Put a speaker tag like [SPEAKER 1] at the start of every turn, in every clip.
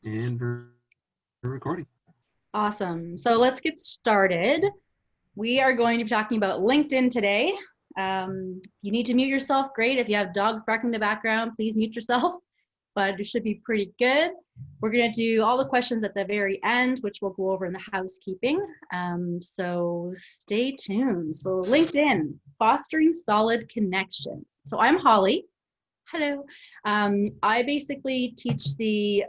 [SPEAKER 1] And we're recording.
[SPEAKER 2] Awesome. So let's get started. We are going to be talking about LinkedIn today. You need to mute yourself. Great. If you have dogs barking in the background, please mute yourself, but it should be pretty good. We're going to do all the questions at the very end, which we'll go over in the housekeeping. So stay tuned. So LinkedIn, fostering solid connections. So I'm Holly. Hello. I basically teach the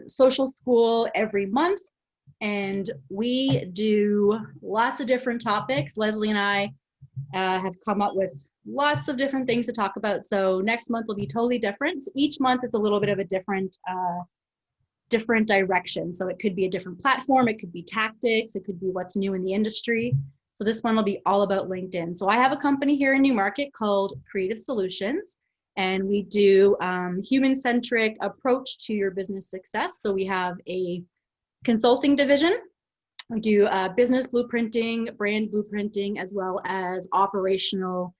[SPEAKER 2] social school every month, and we do lots of different topics. Leslie and I have come up with lots of different things to talk about. So next month will be totally different. So each month is a little bit of a different direction. So it could be a different platform, it could be tactics, it could be what's new in the industry. So this one will be all about LinkedIn. So I have a company here in Newmarket called Creative Solutions, and we do human-centric approach to your business success. So we have a consulting division. We do business blueprinting, brand blueprinting, as well as operational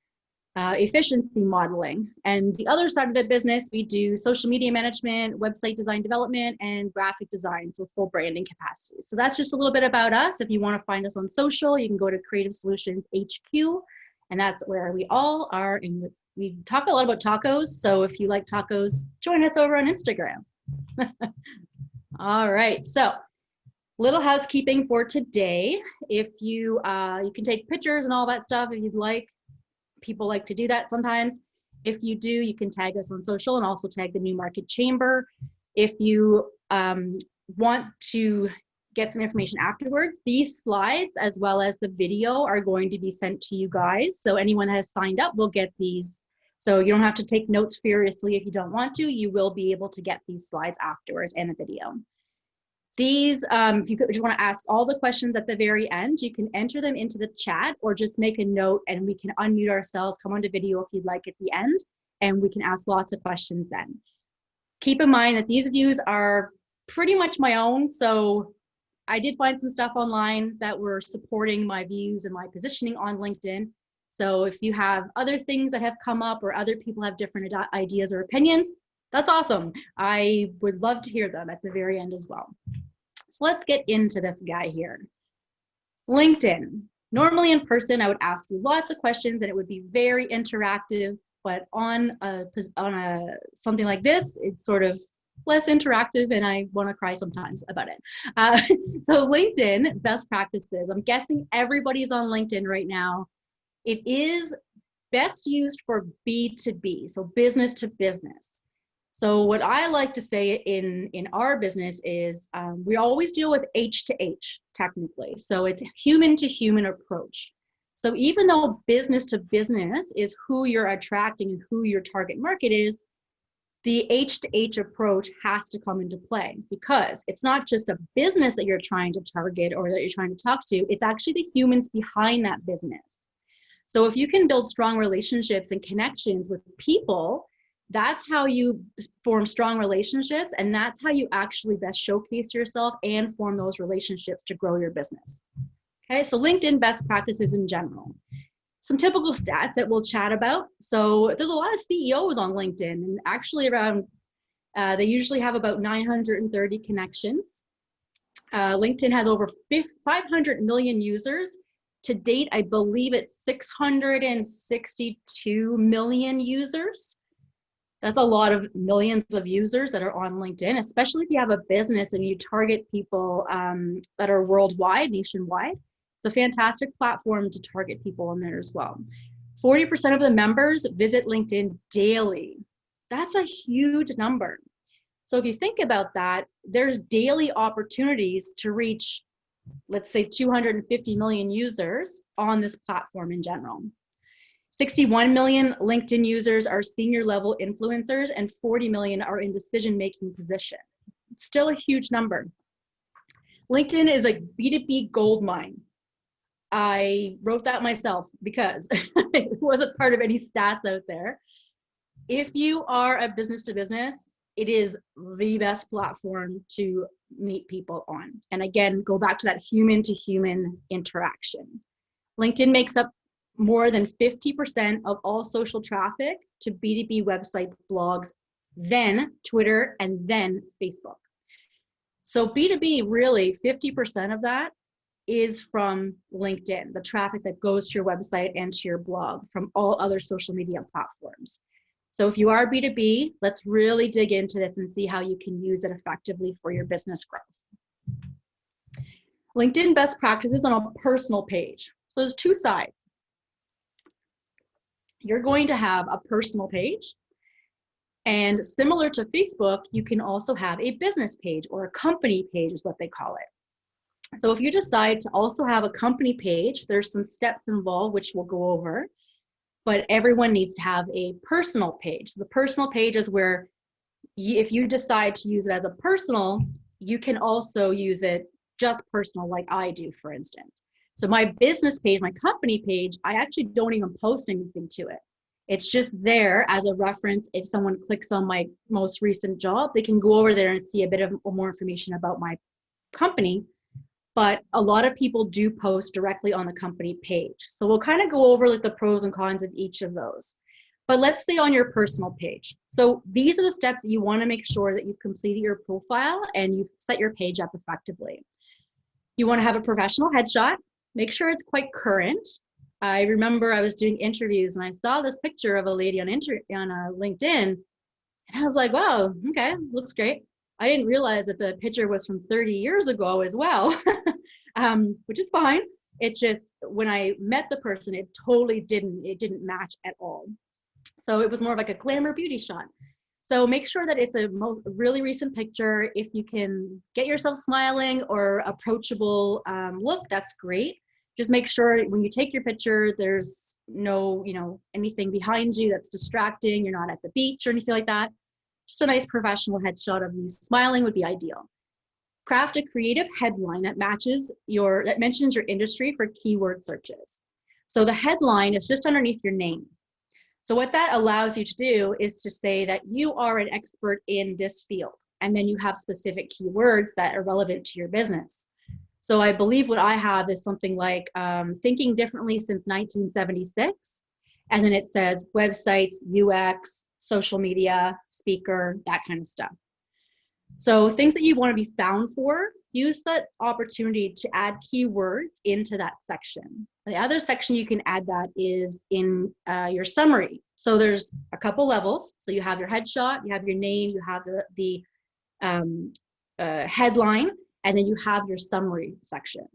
[SPEAKER 2] efficiency modeling. And the other side of the business, we do social media management, website design development, and graphic design, so full branding capacity. So that's just a little bit about us. If you want to find us on social, you can go to Creative Solutions HQ, and that's where we all are. And we talk a lot about tacos. So if you like tacos, join us over on Instagram. All right. So little housekeeping for today. If you can take pictures and all that stuff if you'd like. People like to do that sometimes. If you do, you can tag us on social and also tag the Newmarket Chamber. If you want to get some information afterwards, these slides as well as the video are going to be sent to you guys. So anyone that has signed up will get these. So you don't have to take notes furiously if you don't want to. You will be able to get these slides afterwards and the video. These, if you just want to ask all the questions at the very end, you can enter them into the chat or just make a note and we can unmute ourselves, come onto video if you'd like at the end, and we can ask lots of questions then. Keep in mind that these views are pretty much my own. So I did find some stuff online that were supporting my views and my positioning on LinkedIn. So if you have other things that have come up or other people have different ideas or opinions, that's awesome. I would love to hear them at the very end as well. So let's get into this guy here. LinkedIn. Normally in person, I would ask you lots of questions and it would be very interactive, but on something like this, it's sort of less interactive and I want to cry sometimes about it. So LinkedIn best practices. I'm guessing everybody's on LinkedIn right now. It is best used for B2B, so business to business. So what I like to say in our business is we always deal with H to H technically. So it's human to human approach. So even though business to business is who you're attracting and who your target market is, the H to H approach has to come into play because it's not just a business that you're trying to target or that you're trying to talk to, it's actually the humans behind that business. So if you can build strong relationships and connections with people, that's how you form strong relationships, and that's how you actually best showcase yourself and form those relationships to grow your business. Okay, so LinkedIn best practices in general. Some typical stats that we'll chat about. So there's a lot of CEOs on LinkedIn, and actually around, they usually have about 930 connections. LinkedIn has over 500 million users. To date, I believe it's 662 million users. That's a lot of millions of users that are on LinkedIn, especially if you have a business and you target people that are worldwide, nationwide. It's a fantastic platform to target people on there as well. 40% of the members visit LinkedIn daily. That's a huge number. So if you think about that, there's daily opportunities to reach, let's say, 250 million users on this platform in general. 61 million LinkedIn users are senior level influencers and 40 million are in decision-making positions. It's still a huge number. LinkedIn is a B2B gold mine. I wrote that myself because it wasn't part of any stats out there. If you are a business to business, it is the best platform to meet people on. And again, go back to that human to human interaction. LinkedIn makes up more than 50% of all social traffic to B2B websites, blogs, then Twitter, and then Facebook. So B2B, really 50% of that is from LinkedIn, the traffic that goes to your website and to your blog from all other social media platforms. So if you are B2B, let's really dig into this and see how you can use it effectively for your business growth. LinkedIn best practices on a personal page. So there's two sides. You're going to have a personal page, and similar to Facebook, you can also have a business page, or a company page is what they call it. So if you decide to also have a company page, there's some steps involved which we'll go over, but everyone needs to have a personal page. So the personal page is where if you decide to use it as a personal, you can also use it just personal, like I do, for instance. So my business page, my company page, I actually don't even post anything to it. It's just there as a reference. If someone clicks on my most recent job, they can go over there and see a bit of more information about my company. But a lot of people do post directly on the company page. So we'll kind of go over like the pros and cons of each of those. But let's say on your personal page. So these are the steps that you want to make sure that you've completed your profile and you've set your page up effectively. You want to have a professional headshot. Make sure it's quite current. I remember I was doing interviews and I saw this picture of a lady on LinkedIn, and I was like, wow, okay, looks great. I didn't realize that the picture was from 30 years ago as well, which is fine. It just, when I met the person, it totally didn't match at all. So it was more of like a glamour beauty shot. So make sure that it's a really recent picture. If you can get yourself smiling or approachable look, that's great. Just make sure when you take your picture, there's no, anything behind you that's distracting. You're not at the beach or anything like that. Just a nice professional headshot of you smiling would be ideal. Craft a creative headline that mentions your industry for keyword searches. So the headline is just underneath your name. So what that allows you to do is to say that you are an expert in this field, and then you have specific keywords that are relevant to your business. So I believe what I have is something like thinking differently since 1976. And then it says websites, UX, social media, speaker, that kind of stuff. So things that you want to be found for, use that opportunity to add keywords into that section. The other section you can add that is in your summary. So there's a couple levels. So you have your headshot, you have your name, you have the headline, and then you have your summary section.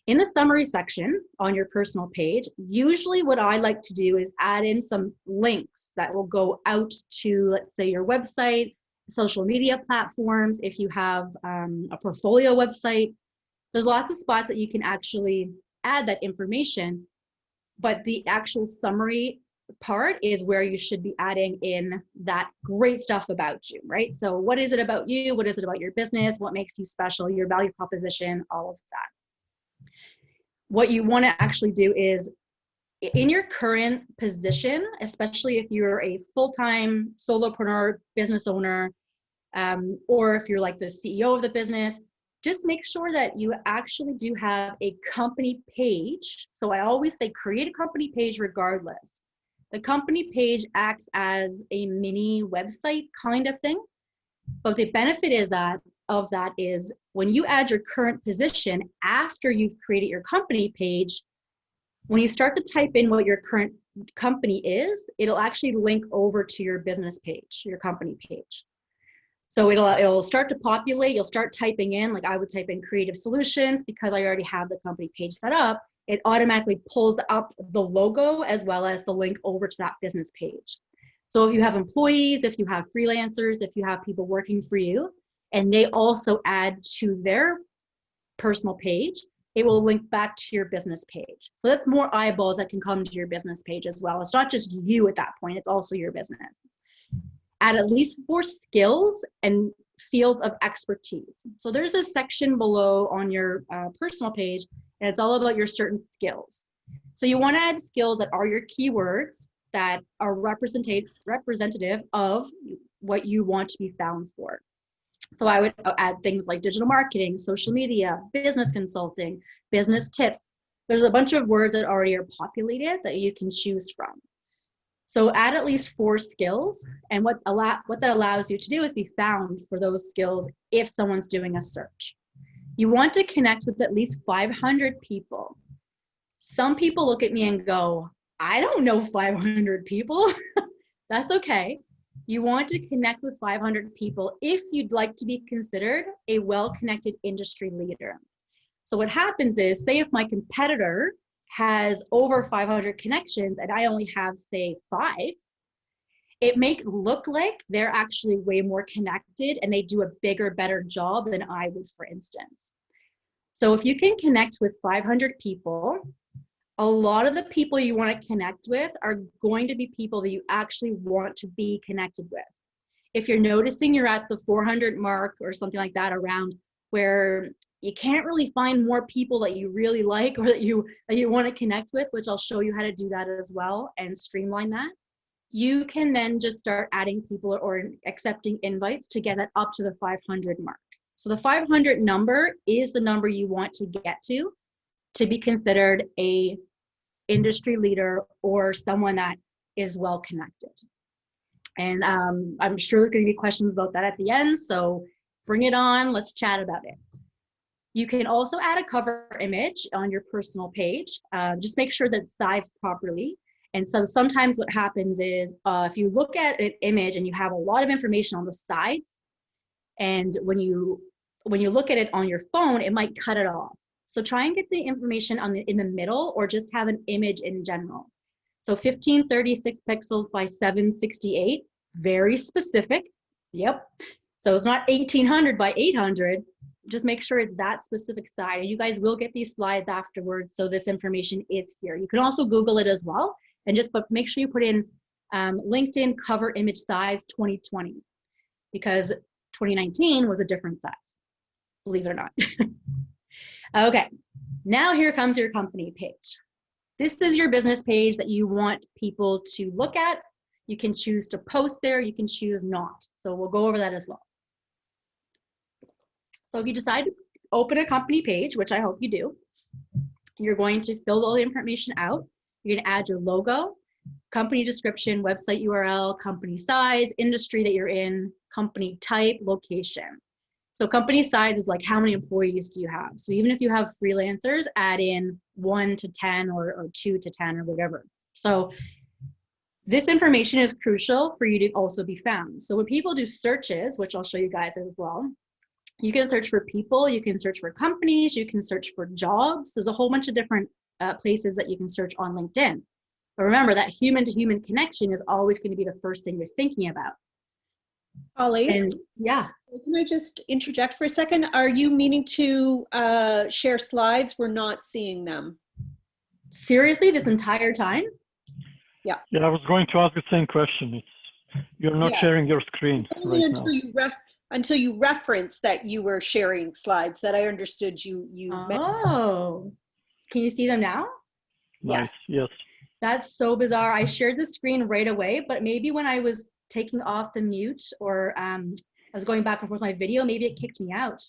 [SPEAKER 2] In the summary section on your personal page, usually what I like to do is add in some links that will go out to, let's say, your website, social media platforms. If you have a portfolio website, there's lots of spots that you can actually add that information, but the actual summary part is where you should be adding in that great stuff about you, right? So what is it about you? What is it about your business? What makes you special? Your value proposition, all of that. What you want to actually do is, in your current position, especially if you're a full-time solopreneur, business owner, or if you're like the CEO of the business, just make sure that you actually do have a company page. So I always say create a company page regardless. The company page acts as a mini website kind of thing. But the benefit of that is when you add your current position after you've created your company page, when you start to type in what your current company is, it'll actually link over to your business page, your company page. So it'll start to populate. You'll start typing in, like I would type in creative solutions because I already have the company page set up. It automatically pulls up the logo as well as the link over to that business page. So if you have employees, if you have freelancers, if you have people working for you, and they also add to their personal page, it will link back to your business page. So that's more eyeballs that can come to your business page as well. It's not just you at that point, it's also your business. Add at least 4 skills and fields of expertise. So there's a section below on your personal page, and it's all about your certain skills. So you want to add skills that are your keywords that are representative of what you want to be found for. So I would add things like digital marketing, social media, business consulting, business tips. There's a bunch of words that already are populated that you can choose from. So add at least 4 skills, and what that allows you to do is be found for those skills if someone's doing a search. You want to connect with at least 500 people. Some people look at me and go, I don't know 500 people. That's okay. You want to connect with 500 people if you'd like to be considered a well-connected industry leader. So what happens is, say if my competitor has over 500 connections and I only have, say, 5, it may look like they're actually way more connected and they do a bigger, better job than I would, for instance. So if you can connect with 500 people, a lot of the people you want to connect with are going to be people that you actually want to be connected with. If you're noticing you're at the 400 mark or something like that, around where you can't really find more people that you really like or that you want to connect with, which I'll show you how to do that as well and streamline that, you can then just start adding people or accepting invites to get that up to the 500 mark. So the 500 number is the number you want to get to be considered a industry leader or someone that is well connected. And I'm sure there's going to be questions about that at the end, so bring it on, let's chat about it. You can also add a cover image on your personal page. Just make sure that it's sized properly. And so sometimes what happens is if you look at an image and you have a lot of information on the sides, and when you look at it on your phone, it might cut it off. So try and get the information in the middle, or just have an image in general. So 1536 pixels by 768, very specific. Yep. So it's not 1800 by 800. Just make sure it's that specific size. You guys will get these slides afterwards, so this information is here. You can also Google it as well, and just make sure you put in LinkedIn cover image size 2020, because 2019 was a different size, believe it or not. Okay, now here comes your company page. This is your business page that you want people to look at. You can choose to post there, you can choose not. So we'll go over that as well. So if you decide to open a company page, which I hope you do, you're going to fill all the information out. You're going to add your logo, company description, website URL, company size, industry that you're in, company type, location. So company size is like, how many employees do you have? So even if you have freelancers, add in 1 to 10 or 2 to 10 or whatever. So this information is crucial for you to also be found. So when people do searches, which I'll show you guys as well, you can search for people, you can search for companies, you can search for jobs. There's a whole bunch of different places that you can search on LinkedIn. But remember, that human-to-human connection is always going to be the first thing you're thinking about.
[SPEAKER 3] Holly,
[SPEAKER 2] And yeah.
[SPEAKER 3] Can I just interject for a second? Are you meaning to share slides? We're not seeing them.
[SPEAKER 2] Seriously, this entire time?
[SPEAKER 3] Yeah.
[SPEAKER 4] Yeah, I was going to ask the same question. You're not sharing your screen
[SPEAKER 3] Only
[SPEAKER 4] right now.
[SPEAKER 3] until you referenced that you were sharing slides, that I understood you
[SPEAKER 2] Oh, can you see them now?
[SPEAKER 4] Nice. Yes.
[SPEAKER 2] That's so bizarre. I shared the screen right away, but maybe when I was taking off the mute, or I was going back and forth with my video, maybe it kicked me out.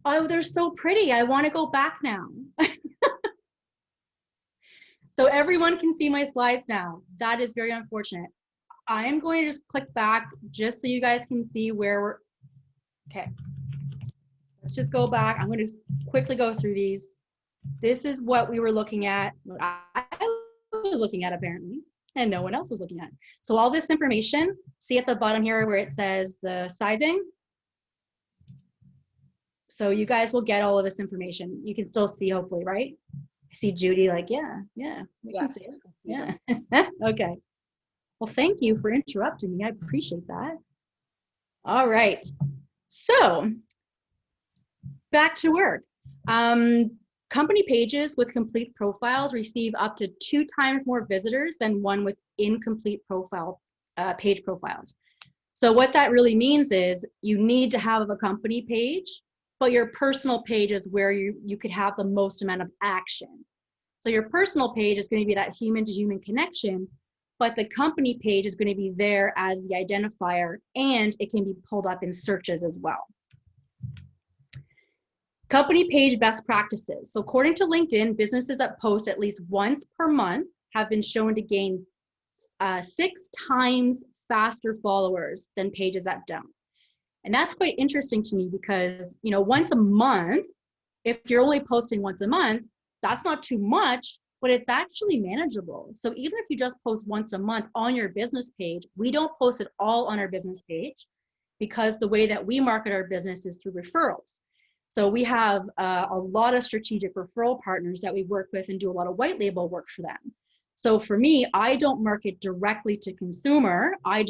[SPEAKER 2] Oh, they're so pretty. I want to go back now. So everyone can see my slides now. That is very unfortunate. I'm going to just click back just so you guys can see where we're, okay. Let's just go back. I'm going to quickly go through these. This is what we were looking at, what I was looking at apparently, and no one else was looking at. So all this information, see at the bottom here where it says the sizing. So you guys will get all of this information. You can still see, hopefully, right? I see Judy like, yeah, we can see it. Yeah, okay. Well, thank you for interrupting me. I appreciate that. All right, so back to work. Company pages with complete profiles receive up to 2 times more visitors than one with incomplete profile page profiles. So what that really means is you need to have a company page, but your personal page is where you could have the most amount of action. So your personal page is going to be that human-to-human connection, but the company page is going to be there as the identifier, and it can be pulled up in searches as well. Company page best practices. So according to LinkedIn, businesses that post at least once per month have been shown to gain 6 times faster followers than pages that don't. And that's quite interesting to me because, you know, once a month, if you're only posting once a month, that's not too much, but it's actually manageable. So even if you just post once a month on your business page, we don't post it all on our business page because the way that we market our business is through referrals. So we have a lot of strategic referral partners that we work with and do a lot of white label work for them. So for me, I don't market directly to consumer. I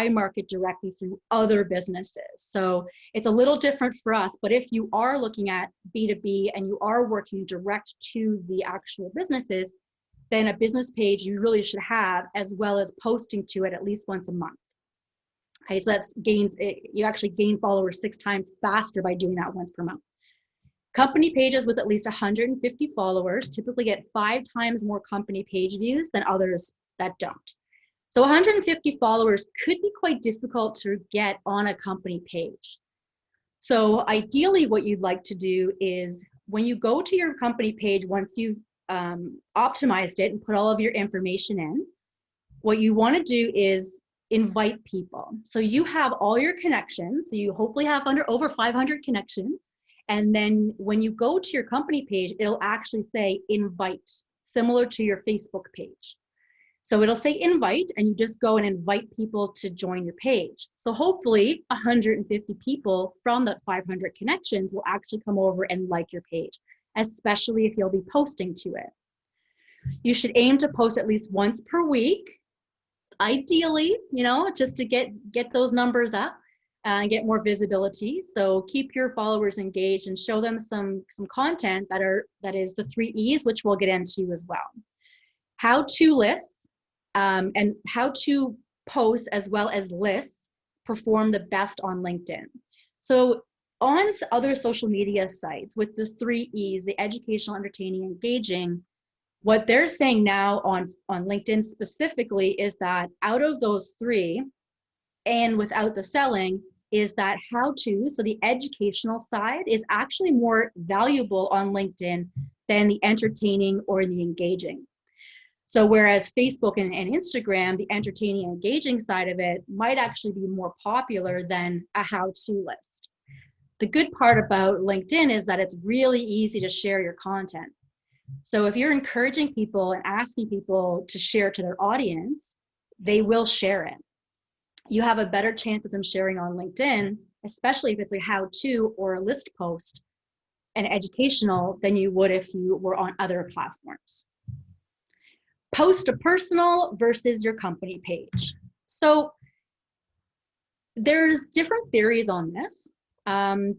[SPEAKER 2] market directly through other businesses. So it's a little different for us, but if you are looking at B2B and you are working direct to the actual businesses, then a business page you really should have, as well as posting to it at least once a month. Okay, so you actually gain followers 6 times faster by doing that once per month. Company pages with at least 150 followers typically get 5 times more company page views than others that don't. So 150 followers could be quite difficult to get on a company page. So ideally what you'd like to do is when you go to your company page, once you've optimized it and put all of your information in, what you want to do is invite people. So you have all your connections. So you hopefully have over 500 connections. And then when you go to your company page, it'll actually say invite, similar to your Facebook page. So it'll say invite, and you just go and invite people to join your page. So hopefully 150 people from the 500 connections will actually come over and like your page, especially if you'll be posting to it. You should aim to post at least once per week, ideally, you know, just to get those numbers up and get more visibility. So keep your followers engaged and show them some content that is the 3 E's, which we'll get into as well. How to lists and how to posts as well as lists perform the best on LinkedIn. So on other social media sites with the 3 E's, the educational, entertaining, engaging, what they're saying now on LinkedIn specifically is that out of those 3, and without the selling, is that how to, so the educational side is actually more valuable on LinkedIn than the entertaining or the engaging. So whereas Facebook and Instagram, the entertaining and engaging side of it might actually be more popular than a how-to list. The good part about LinkedIn is that it's really easy to share your content. So if you're encouraging people and asking people to share to their audience, they will share it. You have a better chance of them sharing on LinkedIn, especially if it's a how-to or a list post and educational, than you would if you were on other platforms. Post a personal versus your company page. So there's different theories on this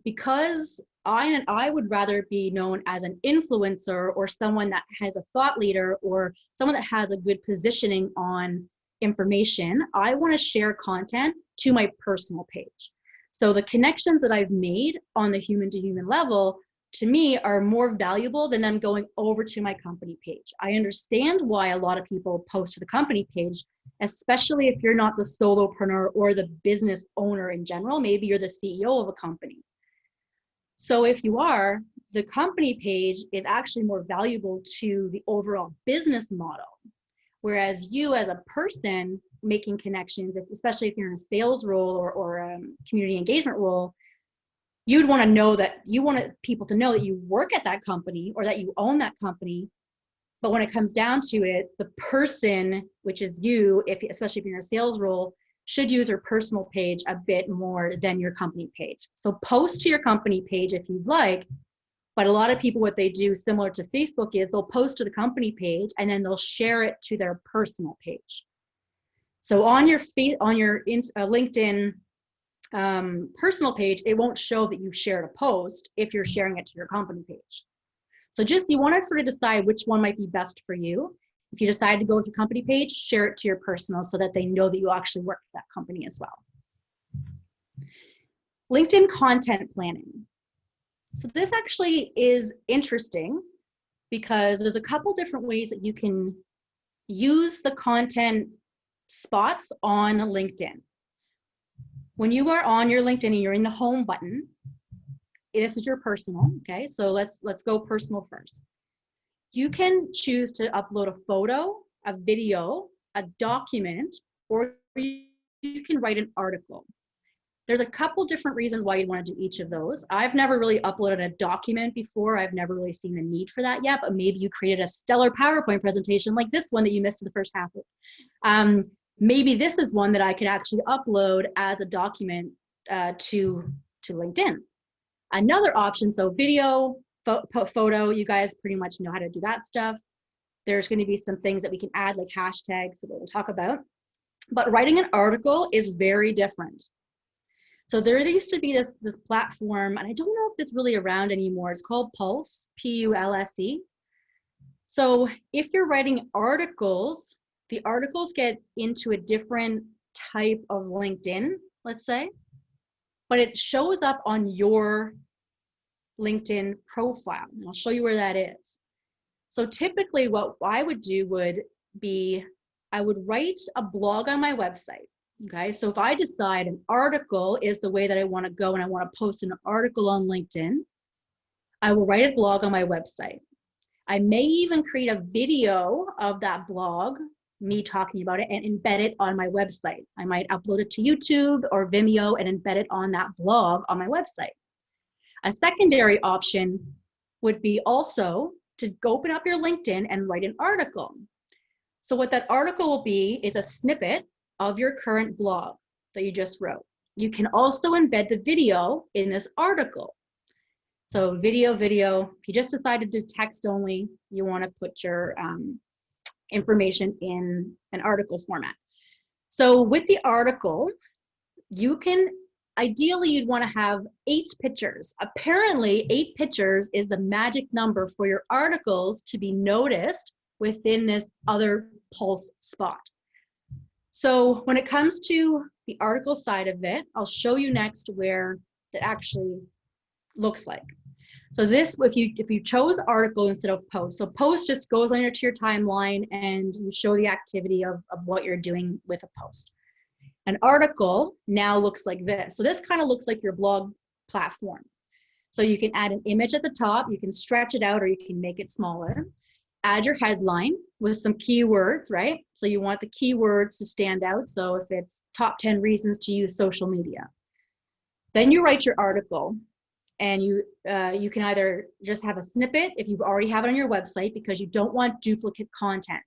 [SPEAKER 2] because I would rather be known as an influencer or someone that has a thought leader or someone that has a good positioning on information. I want to share content to my personal page. So the connections that I've made on the human to human level, to me, are more valuable than them going over to my company page. I understand why a lot of people post to the company page, especially if you're not the solopreneur or the business owner in general. Maybe you're the CEO of a company. So if you are, the company page is actually more valuable to the overall business model. Whereas you as a person making connections, especially if you're in a sales role or a community engagement role, you'd want to know that you want people to know that you work at that company or that you own that company. But when it comes down to it, the person, which is you, especially if you're in a sales role, should use your personal page a bit more than your company page. So post to your company page if you'd like. But a lot of people, what they do similar to Facebook is they'll post to the company page and then they'll share it to their personal page. So on your LinkedIn personal page, it won't show that you shared a post if you're sharing it to your company page. So you want to sort of decide which one might be best for you. If you decide to go with your company page, share it to your personal so that they know that you actually work for that company as well. LinkedIn content planning. So this actually is interesting because there's a couple different ways that you can use the content spots on LinkedIn. When you are on your LinkedIn and you're in the home button, this is your personal, okay? So let's go personal first. You can choose to upload a photo a video, a document, or you can write an article. There's a couple different reasons why you'd want to do each of those. I've never really uploaded a document before. I've never really seen the need for that yet, but maybe you created a stellar PowerPoint presentation like this one that you missed in the first half of. Maybe this is one that I could actually upload as a document to LinkedIn. Another option, so video, photo, you guys pretty much know how to do that stuff. There's going to be some things that we can add like hashtags that we'll talk about. But writing an article is very different. So there used to be this platform, and I don't know if it's really around anymore. It's called Pulse, P-U-L-S-E. So if you're writing articles, the articles get into a different type of LinkedIn, let's say, but it shows up on your LinkedIn profile. And I'll show you where that is. So typically what I would do would be, I would write a blog on my website. Okay, so if I decide an article is the way that I want to go and I want to post an article on LinkedIn, I will write a blog on my website. I may even create a video of that blog, me talking about it, and embed it on my website. I might upload it to YouTube or Vimeo and embed it on that blog on my website. A secondary option would be also to go open up your LinkedIn and write an article. So what that article will be is a snippet of your current blog that you just wrote. You can also embed the video in this article. So video, if you just decided to text only, you want to put your information in an article format. So with the article, you can, ideally you'd want to have 8 pictures. Apparently 8 pictures is the magic number for your articles to be noticed within this other Pulse spot. So when it comes to the article side of it, I'll show you next where it actually looks like. So this, if you chose article instead of post, so post just goes on to your timeline and you show the activity of what you're doing with a post. An article now looks like this. So this kind of looks like your blog platform. So you can add an image at the top, you can stretch it out or you can make it smaller. Add your headline with some keywords, right? So you want the keywords to stand out. So if it's top 10 reasons to use social media. Then you write your article and you can either just have a snippet if you already have it on your website because you don't want duplicate content.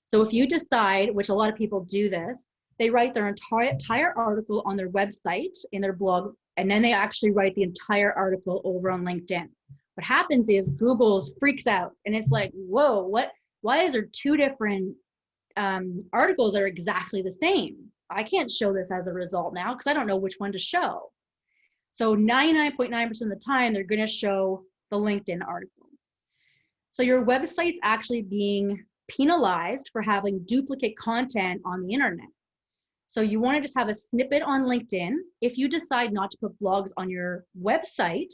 [SPEAKER 2] So if you decide, which a lot of people do this, they write their entire article on their website in their blog, and then they actually write the entire article over on LinkedIn. What happens is Google freaks out and it's like, whoa, why is there 2 different articles that are exactly the same? I can't show this as a result now because I don't know which one to show. So 99.9% of the time, they're going to show the LinkedIn article. So your website's actually being penalized for having duplicate content on the internet. So you want to just have a snippet on LinkedIn. If you decide not to put blogs on your website,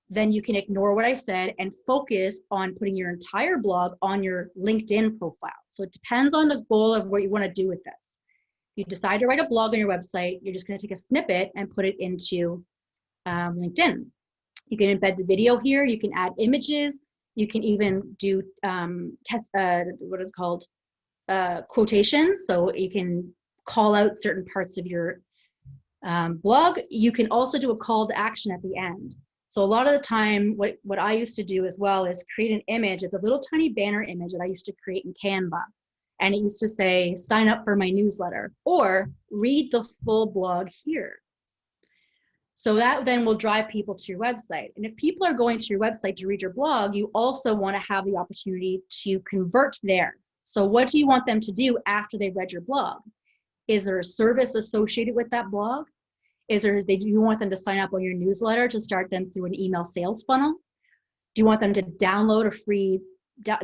[SPEAKER 2] then you can ignore what I said and focus on putting your entire blog on your LinkedIn profile. So it depends on the goal of what you want to do with this. If you decide to write a blog on your website, you're just going to take a snippet and put it into LinkedIn. You can embed the video here. You can add images. You can even do quotations. So you can call out certain parts of your blog. You can also do a call to action at the end. So a lot of the time, what I used to do as well is create an image. It's a little tiny banner image that I used to create in Canva. And it used to say, sign up for my newsletter or read the full blog here. So that then will drive people to your website. And if people are going to your website to read your blog, you also want to have the opportunity to convert there. So what do you want them to do after they've read your blog? Is there a service associated with that blog? Do you want them to sign up on your newsletter to start them through an email sales funnel? Do you want them to download a free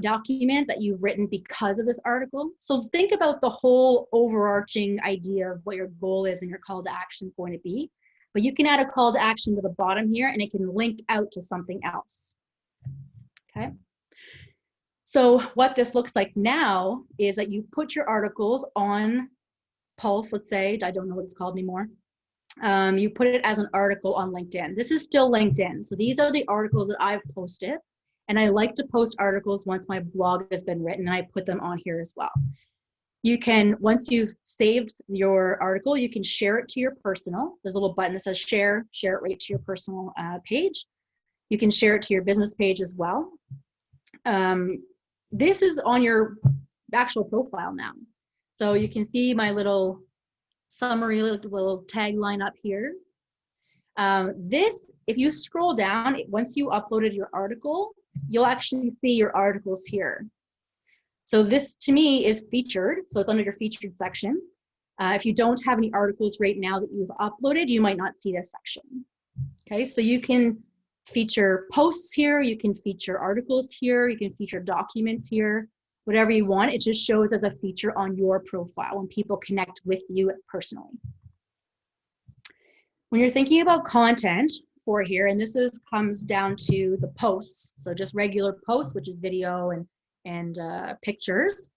[SPEAKER 2] document that you've written because of this article? So think about the whole overarching idea of what your goal is and your call to action is going to be. But you can add a call to action to the bottom here and it can link out to something else. Okay. So what this looks like now is that you put your articles on Pulse, let's say, I don't know what it's called anymore. You put it as an article on LinkedIn. This is still LinkedIn. So these are the articles that I've posted. And I like to post articles once my blog has been written and I put them on here as well. You can, once you've saved your article, you can share it to your personal. There's a little button that says share it right to your personal page. You can share it to your business page as well. This is on your actual profile now. So you can see my little summary, little tagline up here. This, if you scroll down, once you uploaded your article, you'll actually see your articles here. So this to me is featured, so it's under your featured section. If you don't have any articles right now that you've uploaded, you might not see this section. Okay, so you can feature posts here, you can feature articles here, you can feature documents here, whatever you want. It just shows as a feature on your profile when people connect with you personally. When you're thinking about content for here, and this comes down to the posts, so just regular posts, which is video and pictures.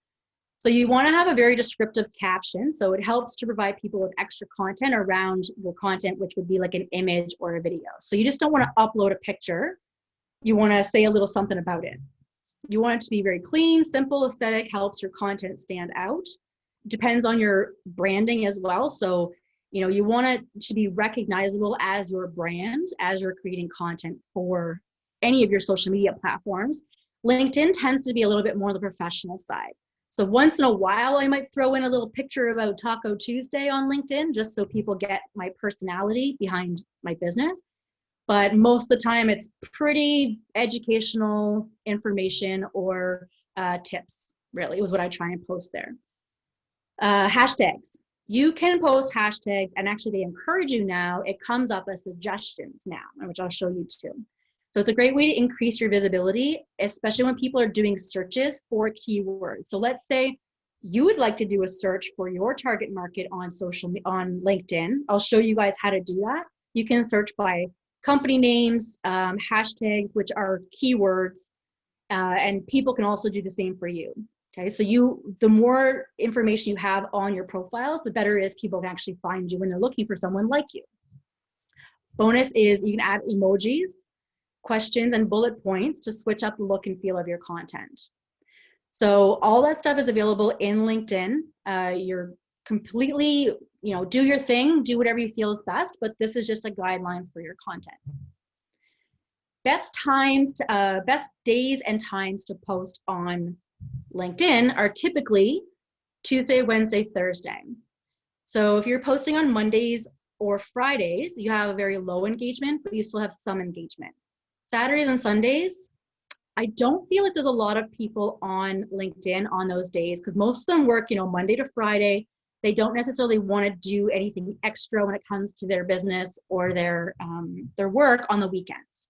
[SPEAKER 2] So you want to have a very descriptive caption, so it helps to provide people with extra content around your content, which would be like an image or a video. So you just don't want to upload a picture. You want to say a little something about it. You want it to be very clean, simple, aesthetic, helps your content stand out. Depends on your branding as well. So, you know, you want it to be recognizable as your brand, as you're creating content for any of your social media platforms. LinkedIn tends to be a little bit more on the professional side. So once in a while, I might throw in a little picture about Taco Tuesday on LinkedIn, just so people get my personality behind my business. But most of the time, it's pretty educational information or tips, really, was what I try and post there. Hashtags. You can post hashtags, and actually they encourage you now. It comes up as suggestions now, which I'll show you too. So it's a great way to increase your visibility, especially when people are doing searches for keywords. So let's say you would like to do a search for your target market on LinkedIn. I'll show you guys how to do that. You can search by company names, hashtags, which are keywords, and people can also do the same for you. Okay, so the more information you have on your profiles, the better it is people can actually find you when they're looking for someone like you. Bonus is you can add emojis, questions, and bullet points to switch up the look and feel of your content. So all that stuff is available in LinkedIn. You're completely, do your thing, do whatever you feel is best, but this is just a guideline for your content. Best days and times to post on LinkedIn are typically Tuesday, Wednesday, Thursday. So if you're posting on Mondays or Fridays, you have a very low engagement, but you still have some engagement. Saturdays and Sundays, I don't feel like there's a lot of people on LinkedIn on those days because most of them work, Monday to Friday. They don't necessarily want to do anything extra when it comes to their business or their work on the weekends.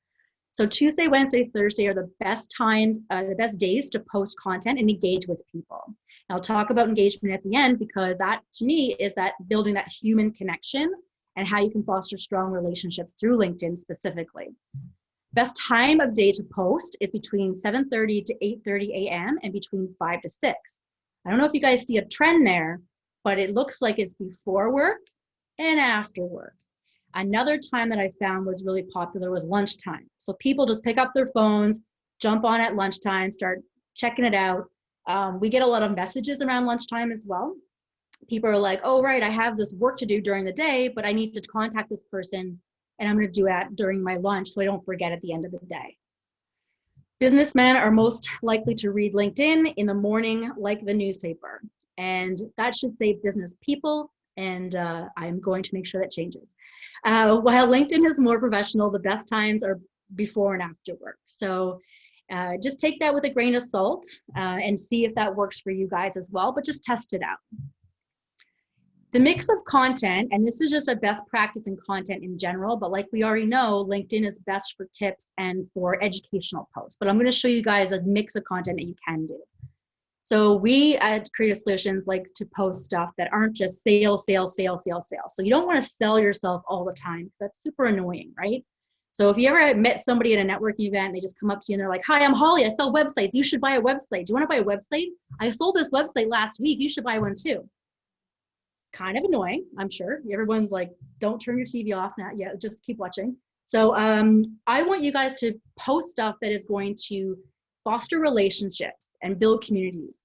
[SPEAKER 2] So Tuesday, Wednesday, Thursday are the best times, the best days to post content and engage with people. And I'll talk about engagement at the end because that, to me, is that building that human connection and how you can foster strong relationships through LinkedIn specifically. Best time of day to post is between 7:30 to 8:30 a.m. and between 5 to 6. I don't know if you guys see a trend there, but it looks like it's before work and after work. Another time that I found was really popular was lunchtime. So people just pick up their phones, jump on at lunchtime, start checking it out. We get a lot of messages around lunchtime as well. People are like, oh, right, I have this work to do during the day, but I need to contact this person and I'm going to do that during my lunch so I don't forget at the end of the day. Businessmen are most likely to read LinkedIn in the morning like the newspaper, and that should save business people, and I'm going to make sure that changes. While LinkedIn is more professional, the best times are before and after work. So just take that with a grain of salt and see if that works for you guys as well, but just test it out. The mix of content, and this is just a best practice in content in general, but like we already know, LinkedIn is best for tips and for educational posts. But I'm going to show you guys a mix of content that you can do. So we at Creative Solutions like to post stuff that aren't just sales, sales, sales, sales, sales. So you don't want to sell yourself all the time because that's super annoying, right? So if you ever met somebody at a networking event, they just come up to you and they're like, hi, I'm Holly, I sell websites. You should buy a website. Do you want to buy a website? I sold this website last week. You should buy one too. Kind of annoying, I'm sure. Everyone's like, don't turn your TV off now. Yeah, just keep watching. So I want you guys to post stuff that is going to foster relationships and build communities.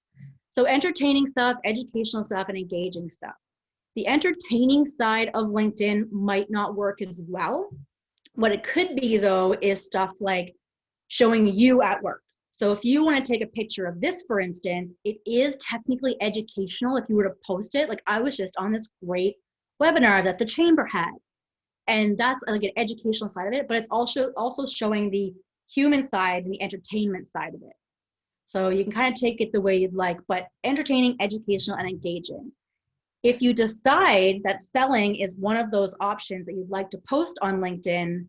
[SPEAKER 2] So entertaining stuff, educational stuff, and engaging stuff. The entertaining side of LinkedIn might not work as well. What it could be though is stuff like showing you at work. So if you want to take a picture of this, for instance, it is technically educational if you were to post it. Like I was just on this great webinar that the chamber had. And that's like an educational side of it, but it's also showing the human side and the entertainment side of it. So you can kind of take it the way you'd like, but entertaining, educational, and engaging. If you decide that selling is one of those options that you'd like to post on LinkedIn,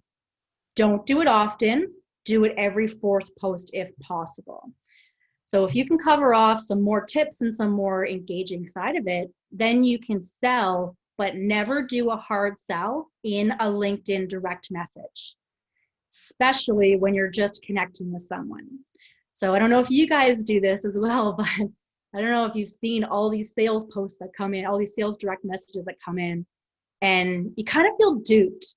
[SPEAKER 2] don't do it often. Do it every 4th post if possible. So if you can cover off some more tips and some more engaging side of it, then you can sell, but never do a hard sell in a LinkedIn direct message, especially when you're just connecting with someone. So I don't know if you guys do this as well, but I don't know if you've seen all these sales posts that come in, all these sales direct messages that come in, and you kind of feel duped.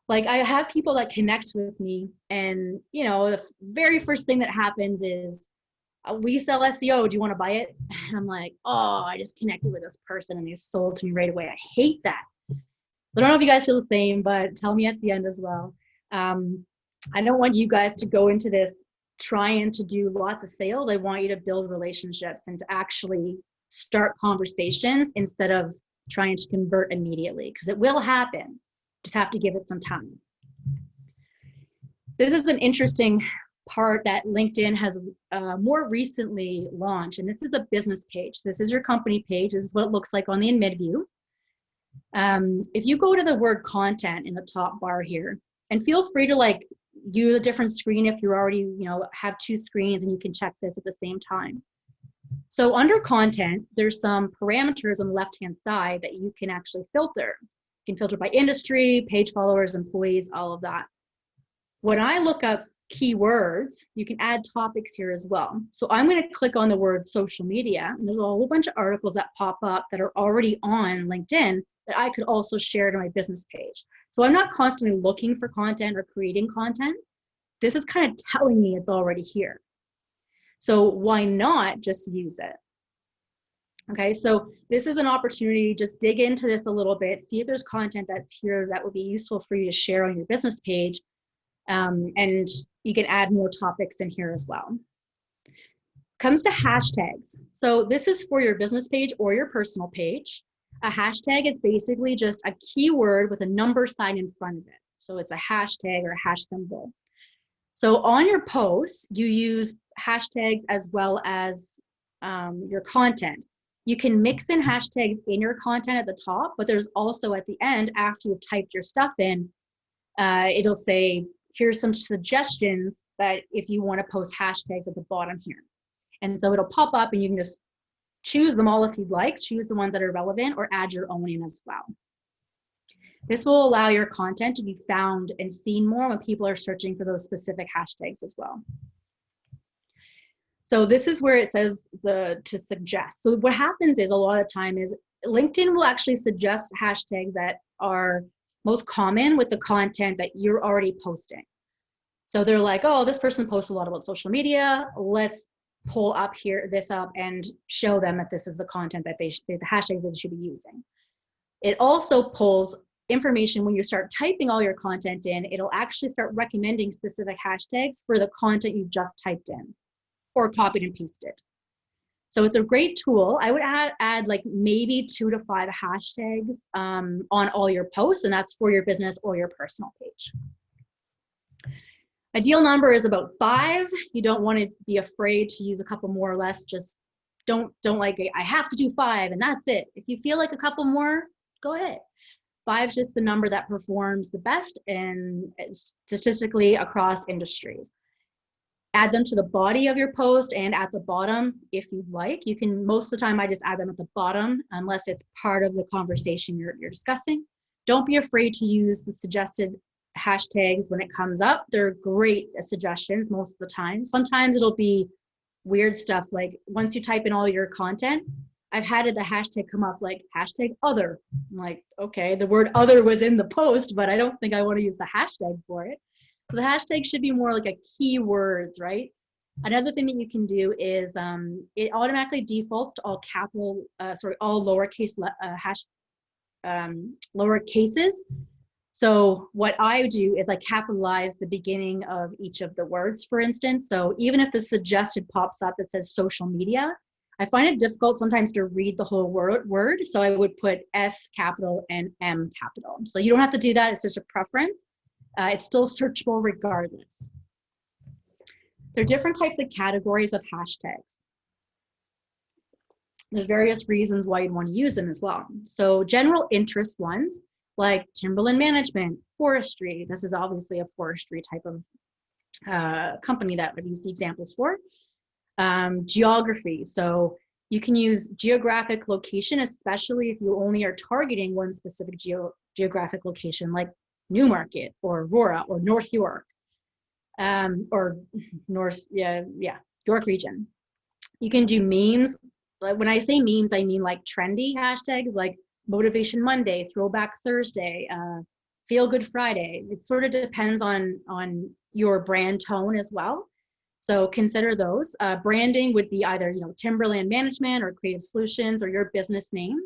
[SPEAKER 2] Like I have people that connect with me and, you know, the very first thing that happens is, we sell SEO, do you want to buy it? And I'm like, oh, I just connected with this person and they sold to me right away. I hate that. So I don't know if you guys feel the same, but tell me at the end as well. I don't want you guys to go into this trying to do lots of sales. I want you to build relationships and to actually start conversations instead of trying to convert immediately, because it will happen. Just have to give it some time. This is an interesting part that LinkedIn has more recently launched, and this is a business page. This is your company page. This is what it looks like on the mid view. If you go to the word content in the top bar here, and feel free to like use a different screen if you're already, you know, have 2 screens and you can check this at the same time. So under content, there's some parameters on the left-hand side that you can actually filter. You can filter by industry, page followers, employees, all of that. When I look up keywords, you can add topics here as well. So I'm going to click on the word social media, and there's a whole bunch of articles that pop up that are already on LinkedIn that I could also share to my business page. So I'm not constantly looking for content or creating content. This is kind of telling me it's already here. So why not just use it? Okay, so this is an opportunity, just dig into this a little bit, see if there's content that's here that would be useful for you to share on your business page. And you can add more topics in here as well. Comes to hashtags. So this is for your business page or your personal page. A hashtag is basically just a keyword with a number sign in front of it. So it's a hashtag or a hash symbol. So on your posts, you use hashtags as well as your content. You can mix in hashtags in your content at the top, but there's also at the end, after you've typed your stuff in, it'll say, here's some suggestions that if you want to post hashtags at the bottom here. And so it'll pop up and you can just choose them all if you'd like, choose the ones that are relevant or add your own in as well. This will allow your content to be found and seen more when people are searching for those specific hashtags as well. So this is where it says to suggest. So what happens is a lot of time is LinkedIn will actually suggest hashtags that are most common with the content that you're already posting. So they're like, oh, this person posts a lot about social media. Let's pull up this up and show them that this is the content that the hashtag that they should be using. It also pulls information when you start typing all your content in, it'll actually start recommending specific hashtags for the content you just typed in or copied and pasted. So it's a great tool. I would add like maybe 2 to 5 hashtags on all your posts, and that's for your business or your personal page. Ideal number is about 5. You don't want to be afraid to use a couple more or less. Just don't like, I have to do 5 and that's it. If you feel like a couple more, go ahead. 5 is just the number that performs the best and statistically across industries. Add them to the body of your post and at the bottom if you'd like. You can, most of the time I just add them at the bottom unless it's part of the conversation you're discussing. Don't be afraid to use the suggested hashtags when it comes up. They're great suggestions most of the time. Sometimes it'll be weird stuff like once you type in all your content, I've had the hashtag come up like hashtag other. I'm like, okay, the word other was in the post, but I don't think I want to use the hashtag for it. So the hashtag should be more like a keywords, right? Another thing that you can do is it automatically defaults to all all lowercase lower cases. So what I do is I capitalize the beginning of each of the words, for instance. So even if the suggested pops up that says social media, I find it difficult sometimes to read the whole word. So I would put S capital and M capital. So you don't have to do that. It's just a preference. It's still searchable regardless. There are different types of categories of hashtags. There's various reasons why you'd want to use them as well. So general interest ones like timberland management, forestry. This is obviously a forestry type of company that I've used the examples for. Geography. So you can use geographic location, especially if you only are targeting one specific geographic location like Newmarket or Aurora or North York. Or North, York region. You can do memes. When I say memes, I mean like trendy hashtags like Motivation Monday, Throwback Thursday, Feel Good Friday. It sort of depends on your brand tone as well. So consider those. Branding would be either Timberland Management or Creative Solutions or your business name.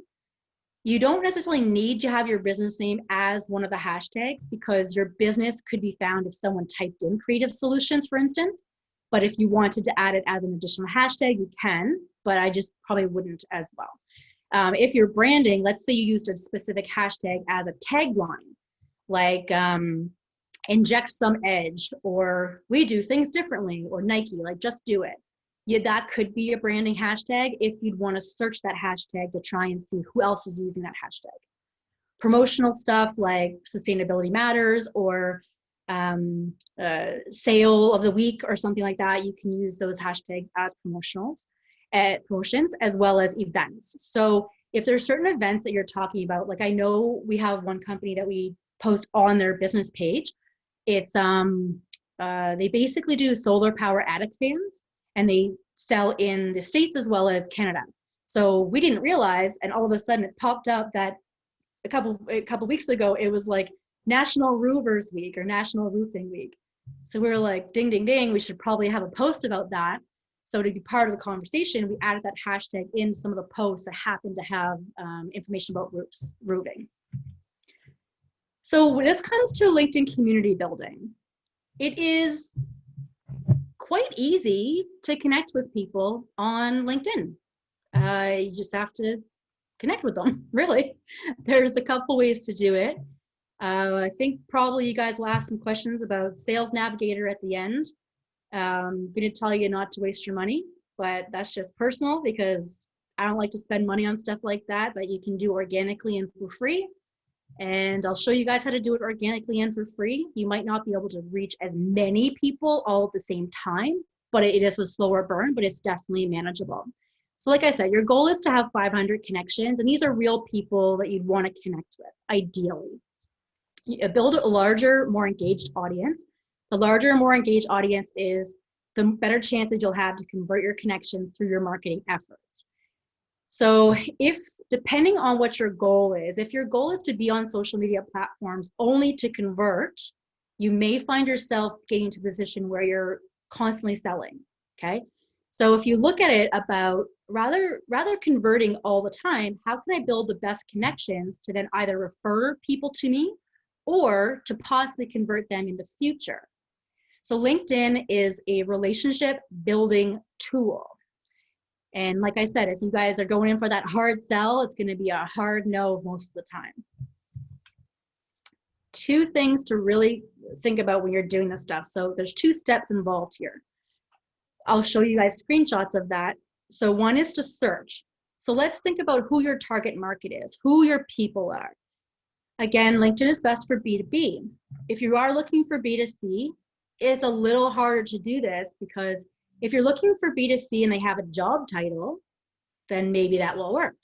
[SPEAKER 2] You don't necessarily need to have your business name as one of the hashtags because your business could be found if someone typed in Creative Solutions, for instance. But if you wanted to add it as an additional hashtag, you can, but I just probably wouldn't as well. If you're branding, let's say you used a specific hashtag as a tagline, like inject some edge, or we do things differently, or Nike, like just do it. Yeah, that could be a branding hashtag if you'd want to search that hashtag to try and see who else is using that hashtag. Promotional stuff like Sustainability Matters or sale of the week or something like that, you can use those hashtags as promotions, as well as events. So if there's certain events that you're talking about, like I know we have one company that we post on their business page. It's they basically do solar power attic fans, and they sell in the States as well as Canada. So we didn't realize, and all of a sudden it popped up that a couple weeks ago, it was like National Roofers Week or National Roofing Week. So we were like, ding, ding, ding, we should probably have a post about that. So to be part of the conversation, we added that hashtag in some of the posts that happen to have information about roofing. So when this comes to LinkedIn community building, it is quite easy to connect with people on LinkedIn. You just have to connect with them, really. There's a couple ways to do it. I think probably you guys will ask some questions about Sales Navigator at the end. I'm going to tell you not to waste your money, but that's just personal because I don't like to spend money on stuff like that you can do organically and for free. And I'll show you guys how to do it organically and for free. You might not be able to reach as many people all at the same time, but it is a slower burn, but it's definitely manageable. So like I said, your goal is to have 500 connections, and these are real people that you'd want to connect with, ideally. You build a larger, more engaged audience. The larger, more engaged audience is, the better chances you'll have to convert your connections through your marketing efforts. So depending on what your goal is, if your goal is to be on social media platforms only to convert, you may find yourself getting to a position where you're constantly selling, okay? So if you look at it about rather converting all the time, how can I build the best connections to then either refer people to me or to possibly convert them in the future? So LinkedIn is a relationship building tool. And like I said, if you guys are going in for that hard sell, it's going to be a hard no most of the time. Two things to really think about when you're doing this stuff. So there's 2 steps involved here. I'll show you guys screenshots of that. So one is to search. So let's think about who your target market is, who your people are. Again, LinkedIn is best for B2B. If you are looking for B2C, it's a little harder to do this because if you're looking for B2C and they have a job title, then maybe that will work.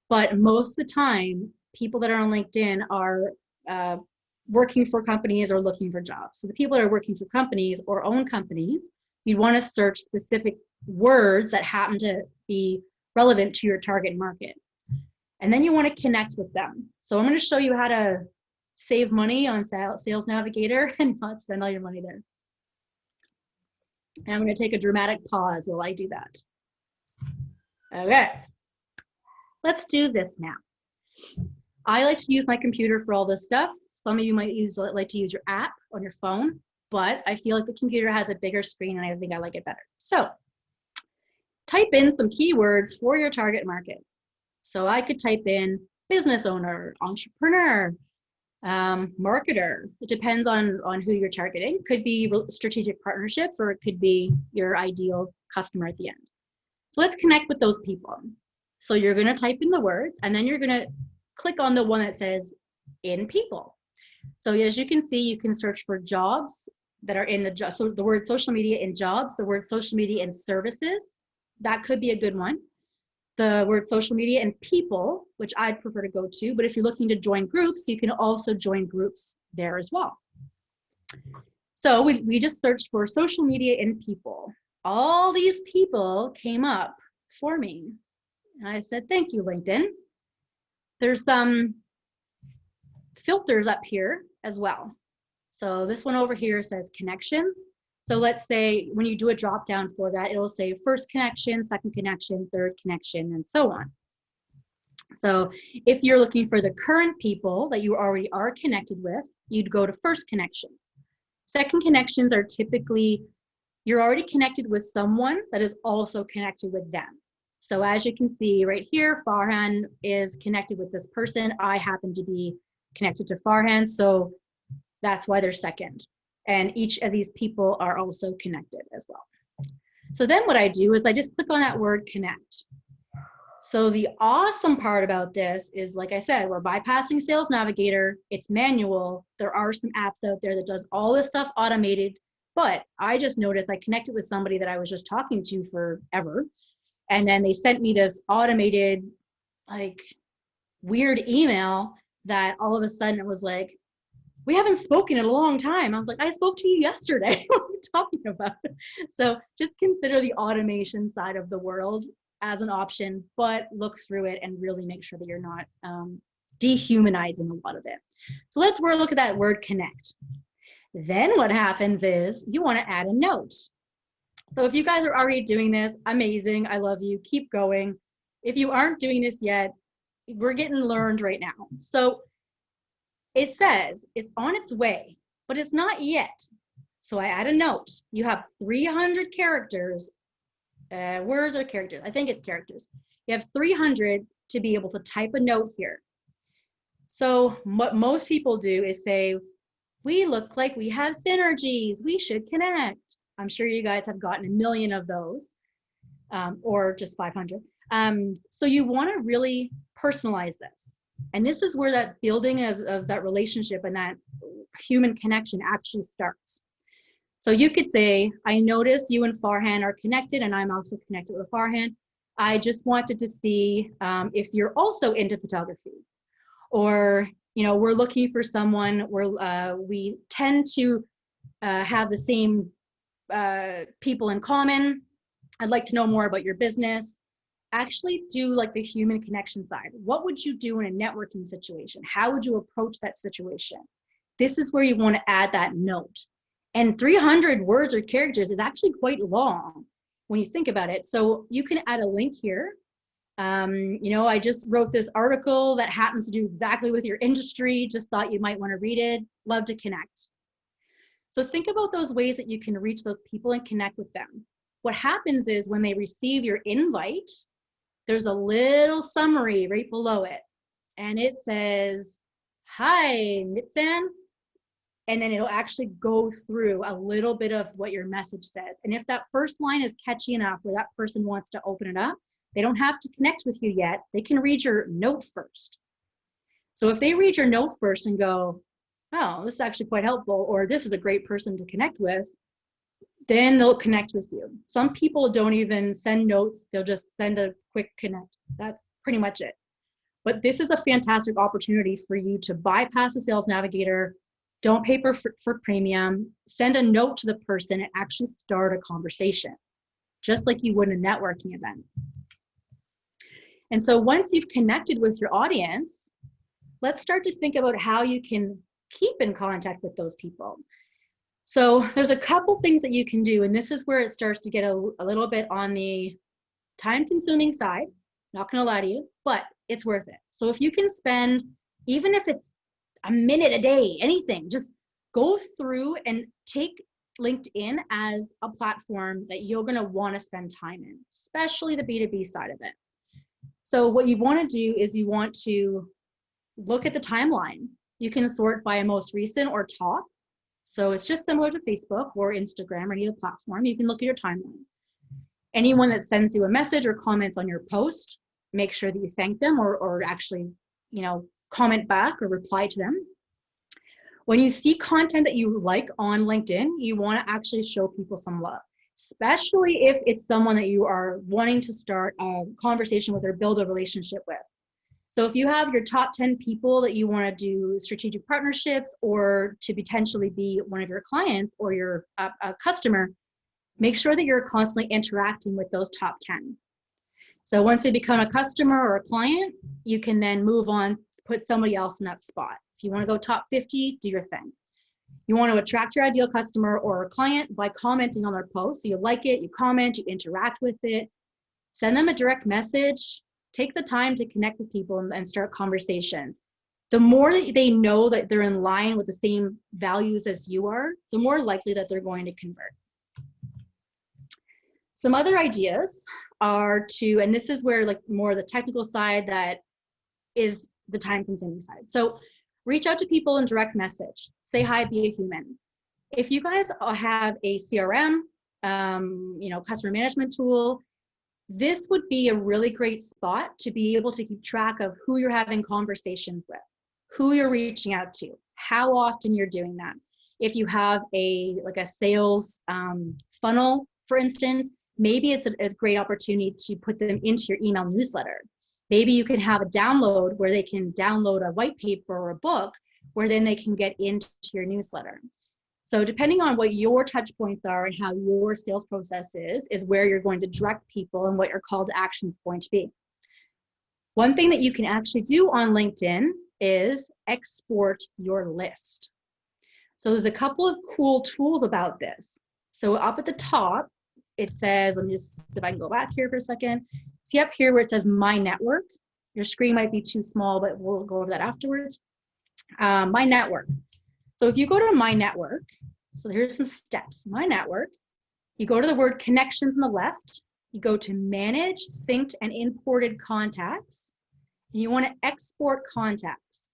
[SPEAKER 2] But most of the time, people that are on LinkedIn are working for companies or looking for jobs. So the people that are working for companies or own companies, you want to search specific words that happen to be relevant to your target market. And then you want to connect with them. So I'm going to show you how to save money on Sales Navigator and not spend all your money there. And I'm going to take a dramatic pause while I do that. Okay, let's do this now. I like to use my computer for all this stuff. Some of you might like to use your app on your phone, but I feel like the computer has a bigger screen and I think I like it better. So type in some keywords for your target market. So I could type in business owner, entrepreneur, marketer. It depends on who you're targeting. Could be strategic partnerships, or it could be your ideal customer at the end. So let's connect with those people. So you're going to type in the words, and then you're going to click on the one that says in people. So as you can see, you can search for jobs that are in so the word social media in jobs, the word social media in services. That could be a good one. The word social media and people, which I'd prefer to go to, but if you're looking to join groups, you can also join groups there as well. So we just searched for social media and people. All these people came up for me. And I said, thank you, LinkedIn. There's some filters up here as well. So this one over here says connections. So let's say when you do a drop down for that, it'll say first connection, second connection, third connection, and so on. So if you're looking for the current people that you already are connected with, you'd go to first connections. Second connections are typically, you're already connected with someone that is also connected with them. So as you can see right here, Farhan is connected with this person. I happen to be connected to Farhan, so that's why they're second. And each of these people are also connected as well. So then what I do is I just click on that word connect. So the awesome part about this is, like I said, we're bypassing Sales Navigator. It's manual. There are some apps out there that does all this stuff automated, but I just noticed I connected with somebody that I was just talking to forever. And then they sent me this automated, like, weird email that all of a sudden it was like, we haven't spoken in a long time. I was like, I spoke to you yesterday. What are you talking about? So just consider the automation side of the world as an option, but look through it and really make sure that you're not dehumanizing a lot of it. So let's look at that word connect. Then what happens is you want to add a note. So if you guys are already doing this, amazing. I love you. Keep going. If you aren't doing this yet, we're getting learned right now. So it says it's on its way, but it's not yet. So I add a note. You have 300 characters, words or characters? I think it's characters. You have 300 to be able to type a note here. So what most people do is say, we look like we have synergies. We should connect. I'm sure you guys have gotten a million of those, or just 500. So you want to really personalize this. And this is where that building of that relationship and that human connection actually starts. So you could say, I noticed you and Farhan are connected and I'm also connected with Farhan. I just wanted to see if you're also into photography. Or, you know, we're looking for someone where we tend to have the same people in common. I'd like to know more about your business. Actually do like the human connection side. What would you do in a networking situation? How would you approach that situation? This is where you want to add that note. And 300 words or characters is actually quite long when you think about it. So you can add a link here. You know, I just wrote this article that happens to do exactly with your industry. Just thought you might want to read it. Love to connect. So think about those ways that you can reach those people and connect with them. What happens is when they receive your invite, there's a little summary right below it. And it says, hi, Nitsan. And then it'll actually go through a little bit of what your message says. And if that first line is catchy enough where that person wants to open it up, they don't have to connect with you yet. They can read your note first. So if they read your note first and go, oh, this is actually quite helpful, or this is a great person to connect with, then they'll connect with you. Some people don't even send notes. They'll just send a quick connect. That's pretty much it. But this is a fantastic opportunity for you to bypass the Sales Navigator. Don't pay for premium. Send a note to the person and actually start a conversation, just like you would in a networking event. And so once you've connected with your audience, let's start to think about how you can keep in contact with those people. So there's a couple things that you can do, and this is where it starts to get a little bit on the time-consuming side. Not gonna lie to you, but it's worth it. So if you can spend, even if it's a minute a day, anything, just go through and take LinkedIn as a platform that you're gonna wanna spend time in, especially the B2B side of it. So what you wanna do is you want to look at the timeline. You can sort by most recent or top. So it's just similar to Facebook or Instagram or any other platform. You can look at your timeline. Anyone that sends you a message or comments on your post, make sure that you thank them or actually, comment back or reply to them. When you see content that you like on LinkedIn, you want to actually show people some love, especially if it's someone that you are wanting to start a conversation with or build a relationship with. So if you have your top 10 people that you want to do strategic partnerships or to potentially be one of your clients or your a customer, make sure that you're constantly interacting with those top 10. So once they become a customer or a client, you can then move on, put somebody else in that spot. If you want to go top 50, do your thing. You want to attract your ideal customer or client by commenting on their post. So you like it, you comment, you interact with it, send them a direct message, take the time to connect with people and start conversations. The more that they know that they're in line with the same values as you are, the more likely that they're going to convert. Some other ideas are to, and this is where like more the technical side that is the time consuming side. So reach out to people in direct message, say hi, be a human. If you guys have a CRM, customer management tool, this would be a really great spot to be able to keep track of who you're having conversations with, who you're reaching out to, how often you're doing that. If you have a sales funnel, for instance, maybe it's a great opportunity to put them into your email newsletter. Maybe you can have a download where they can download a white paper or a book where then they can get into your newsletter. So depending on what your touch points are and how your sales process is where you're going to direct people and what your call to action is going to be. One thing that you can actually do on LinkedIn is export your list. So there's a couple of cool tools about this. So up at the top, it says, let me just see if I can go back here for a second. See up here where it says My Network. Your screen might be too small, but we'll go over that afterwards. My Network. So if you go to My Network, so here's some steps. My Network, you go to the word connections on the left, you go to Manage Synced and Imported Contacts, and you want to export contacts.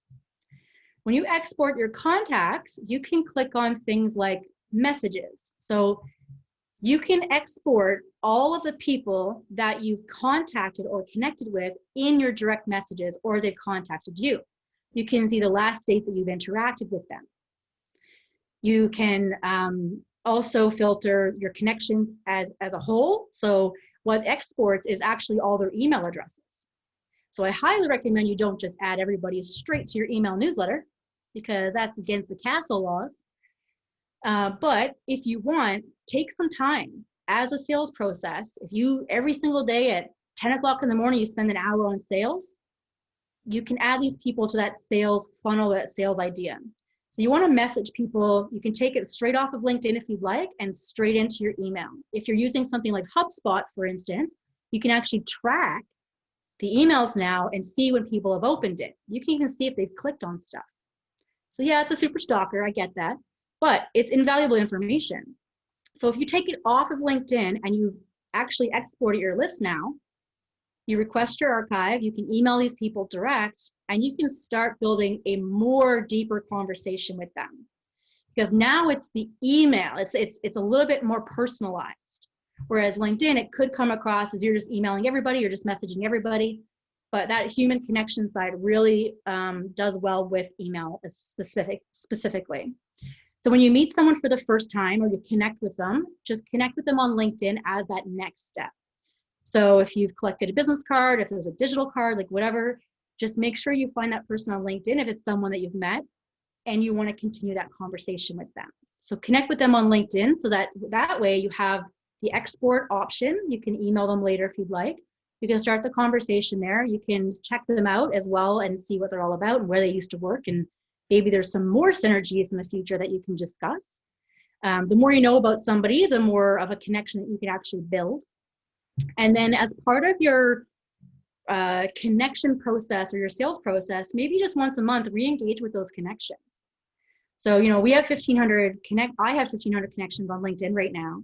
[SPEAKER 2] When you export your contacts, you can click on things like messages. So you can export all of the people that you've contacted or connected with in your direct messages or they've contacted you. You can see the last date that you've interacted with them. You can also filter your connections as a whole. So what exports is actually all their email addresses. So I highly recommend you don't just add everybody straight to your email newsletter because that's against the CASL laws. But if you want, take some time as a sales process. If you every single day at 10 o'clock in the morning, you spend an hour on sales, you can add these people to that sales funnel, that sales idea. So you want to message people, you can take it straight off of LinkedIn if you'd like and straight into your email. If you're using something like HubSpot, for instance, you can actually track the emails now and see when people have opened it. You can even see if they've clicked on stuff. So yeah, it's a super stalker, I get that, but it's invaluable information. So if you take it off of LinkedIn and you've actually exported your list now, you request your archive, you can email these people direct, and you can start building a more deeper conversation with them. Because now it's the email, it's a little bit more personalized. Whereas LinkedIn, it could come across as you're just emailing everybody, you're just messaging everybody, but that human connection side really does well with email specifically. So when you meet someone for the first time or you connect with them, just connect with them on LinkedIn as that next step. So if you've collected a business card, if there's a digital card, like whatever, just make sure you find that person on LinkedIn if it's someone that you've met and you want to continue that conversation with them. So connect with them on LinkedIn so that way you have the export option. You can email them later if you'd like. You can start the conversation there. You can check them out as well and see what they're all about and where they used to work. And maybe there's some more synergies in the future that you can discuss. The more you know about somebody, the more of a connection that you can actually build. And then as part of your connection process or your sales process, maybe just once a month, re-engage with those connections. So, you know, we have I have 1,500 connections on LinkedIn right now.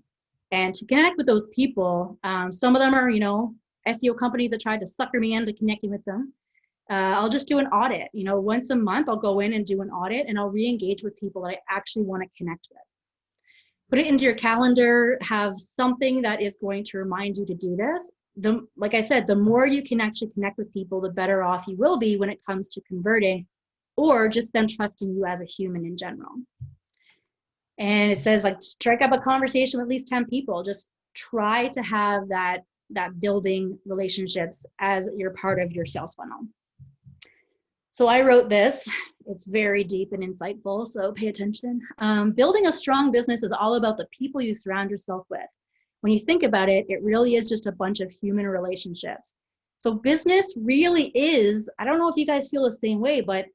[SPEAKER 2] And to connect with those people, some of them are, you know, SEO companies that tried to sucker me into connecting with them. I'll just do an audit. You know, once a month, I'll go in and do an audit, and I'll re-engage with people that I actually want to connect with. Put it into your calendar, have something that is going to remind you to do this. Like I said, the more you can actually connect with people, the better off you will be when it comes to converting or just them trusting you as a human in general. And it says, like, strike up a conversation with at least 10 people. Just try to have that building relationships as you're part of your sales funnel. So I wrote this. It's very deep and insightful, so pay attention. Building a strong business is all about the people you surround yourself with. When you think about it, it really is just a bunch of human relationships. So business really is, I don't know if you guys feel the same way, but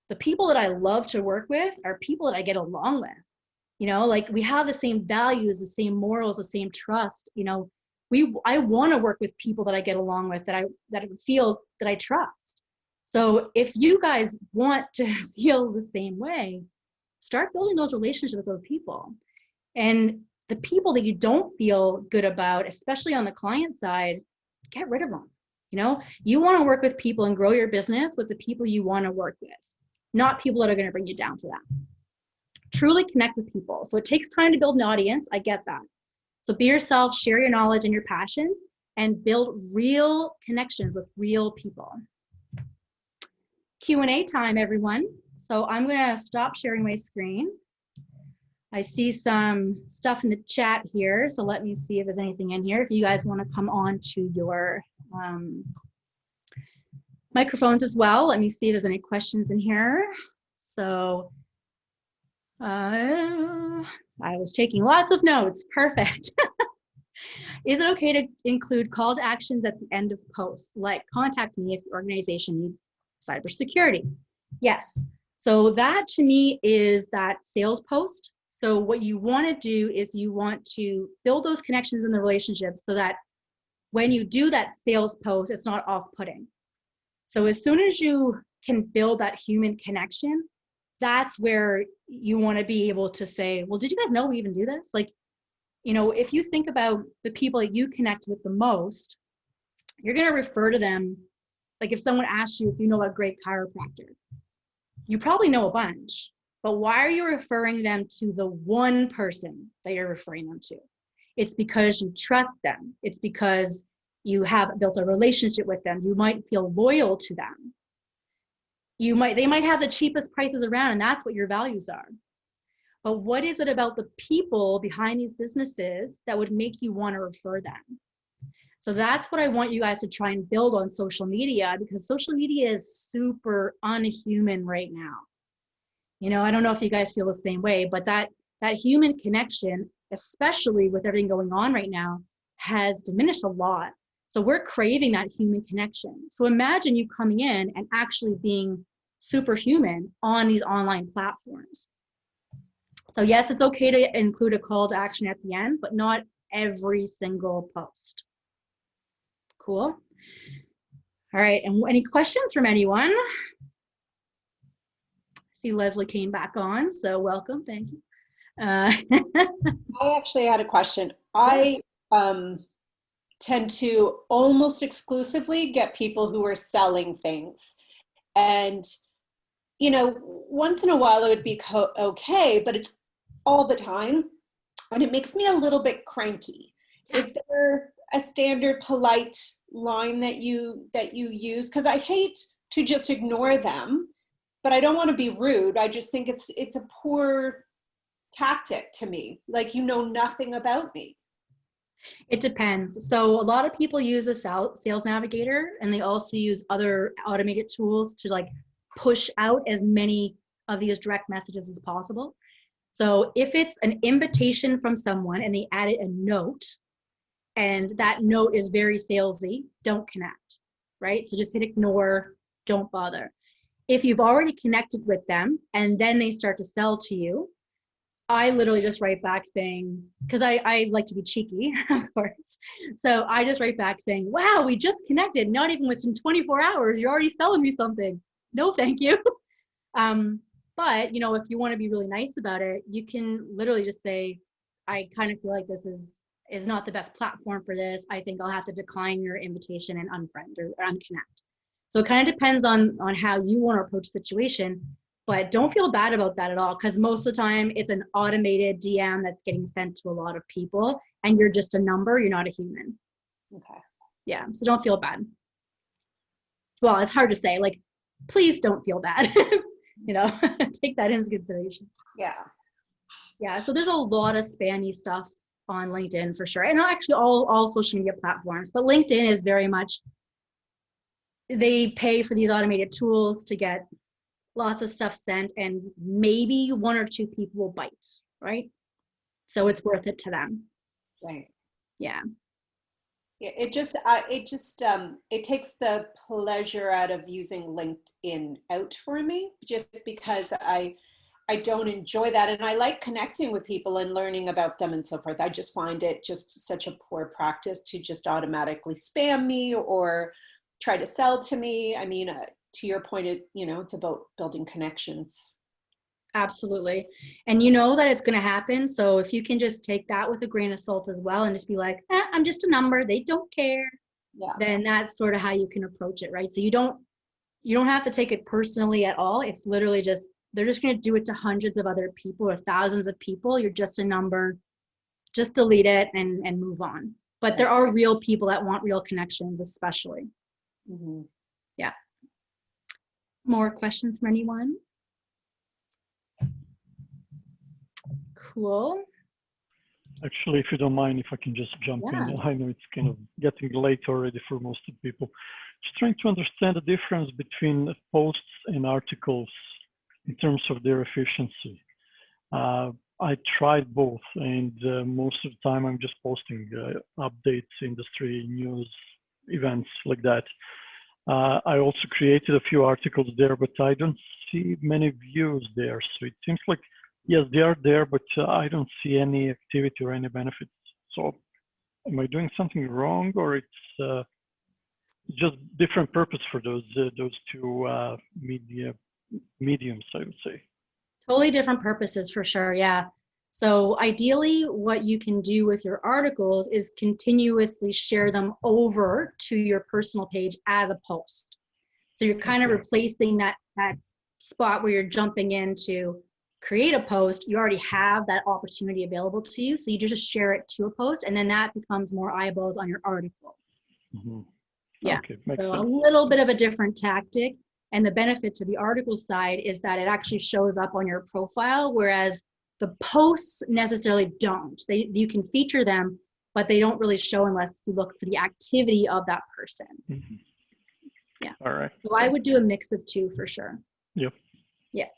[SPEAKER 2] the people that I love to work with are people that I get along with. You know, like, we have the same values, the same morals, the same trust. You know, I want to work with people that I get along with, that I feel that I trust. So if you guys want to feel the same way, start building those relationships with those people. And the people that you don't feel good about, especially on the client side, get rid of them. You know, you want to work with people and grow your business with the people you want to work with, not people that are going to bring you down for that. Truly connect with people. So it takes time to build an audience. I get that. So be yourself, share your knowledge and your passion, and build real connections with real people. Q&A time, everyone. So I'm going to stop sharing my screen. I see some stuff in the chat here, so let me see if there's anything in here. If you guys want to come on to your microphones as well, let me see if there's any questions in here. So I was taking lots of notes. Perfect. Is it okay to include call to actions at the end of posts, like contact me if your organization needs cybersecurity? Yes. So that to me is that sales post. So what you want to do is you want to build those connections in the relationships so that when you do that sales post, it's not off-putting. So as soon as you can build that human connection, that's where you want to be able to say, well, did you guys know we even do this? Like, you know, if you think about the people that you connect with the most, you're going to refer to them. Like, if someone asks you if you know a great chiropractor, you probably know a bunch, but why are you referring them to the one person that you're referring them to? It's because you trust them. It's because you have built a relationship with them. You might feel loyal to them. They might have the cheapest prices around, and that's what your values are. But what is it about the people behind these businesses that would make you want to refer them? So that's what I want you guys to try and build on social media, because social media is super unhuman right now. You know, I don't know if you guys feel the same way, but that human connection, especially with everything going on right now, has diminished a lot. So we're craving that human connection. So imagine you coming in and actually being superhuman on these online platforms. So yes, it's okay to include a call to action at the end, but not every single post. Cool. All right, and any questions from anyone? I see Leslie came back on, so welcome, thank you.
[SPEAKER 5] I actually had a question. I tend to almost exclusively get people who are selling things. And, you know, once in a while it would be okay, but it's all the time. And it makes me a little bit cranky. Is there a standard polite line that you use? Because I hate to just ignore them, but I don't want to be rude. I just think it's a poor tactic to me. Like, you know nothing about me.
[SPEAKER 2] It depends. So a lot of people use a sales navigator, and they also use other automated tools to like push out as many of these direct messages as possible. So if it's an invitation from someone and they added a note, and that note is very salesy, don't connect, right? So just hit ignore, don't bother. If you've already connected with them and then they start to sell to you, I literally just write back saying, because I like to be cheeky, of course. So I just write back saying, wow, we just connected. Not even within 24 hours, you're already selling me something. No, thank you. But, you know, if you want to be really nice about it, you can literally just say, I kind of feel like this is not the best platform for this. I think I'll have to decline your invitation and unfriend or unconnect. So it kind of depends on how you want to approach the situation. But don't feel bad about that at all, because most of the time it's an automated DM that's getting sent to a lot of people, and you're just a number, you're not a human.
[SPEAKER 5] Okay.
[SPEAKER 2] Yeah, so don't feel bad. Well, it's hard to say, like, please don't feel bad. You know, take that into consideration.
[SPEAKER 5] Yeah.
[SPEAKER 2] Yeah, so there's a lot of spammy stuff on LinkedIn for sure. And actually all social media platforms, but LinkedIn is very much, they pay for these automated tools to get lots of stuff sent, and maybe one or two people will bite, right? So it's worth it to them.
[SPEAKER 5] Right.
[SPEAKER 2] Yeah.
[SPEAKER 5] Yeah, it takes the pleasure out of using LinkedIn out for me, just because I don't enjoy that, and I like connecting with people and learning about them and so forth. I just find it just such a poor practice to just automatically spam me or try to sell to me. I mean, to your point, it's about building connections.
[SPEAKER 2] Absolutely. And you know that it's going to happen. So if you can just take that with a grain of salt as well and just be like, I'm just a number, they don't care.
[SPEAKER 5] Yeah.
[SPEAKER 2] Then that's sort of how you can approach it, right? So you don't have to take it personally at all. It's literally just, they're just going to do it to hundreds of other people or thousands of people. You're just a number, just delete it and move on. But there are real people that want real connections, especially.
[SPEAKER 5] Mm-hmm.
[SPEAKER 2] Yeah. More questions from anyone? Cool.
[SPEAKER 4] Actually, if you don't mind, if I can just jump
[SPEAKER 2] Yeah.
[SPEAKER 4] in. I know it's kind of getting late already for most of the people. Just trying to understand the difference between posts and articles in terms of their efficiency. I tried both, and most of the time I'm just posting updates, industry news, events like that. I also created a few articles there, but I don't see many views there. So it seems like, yes, they are there, but I don't see any activity or any benefits. So am I doing something wrong, or it's just different purpose for those two mediums, I would say?
[SPEAKER 2] Totally different purposes for sure. Yeah. So ideally, what you can do with your articles is continuously share them over to your personal page as a post. So you're kind of replacing that spot where you're jumping in to create a post. You already have that opportunity available to you. So you just share it to a post, and then that becomes more eyeballs on your article.
[SPEAKER 4] Mm-hmm.
[SPEAKER 2] Yeah.
[SPEAKER 4] Okay,
[SPEAKER 2] So a little bit of a different tactic. And the benefit to the article side is that it actually shows up on your profile, whereas the posts necessarily don't. You can feature them, but they don't really show unless you look for the activity of that person.
[SPEAKER 4] Mm-hmm.
[SPEAKER 2] Yeah.
[SPEAKER 4] All right.
[SPEAKER 2] So I would do a mix of two for sure.
[SPEAKER 4] Yep.
[SPEAKER 2] Yeah.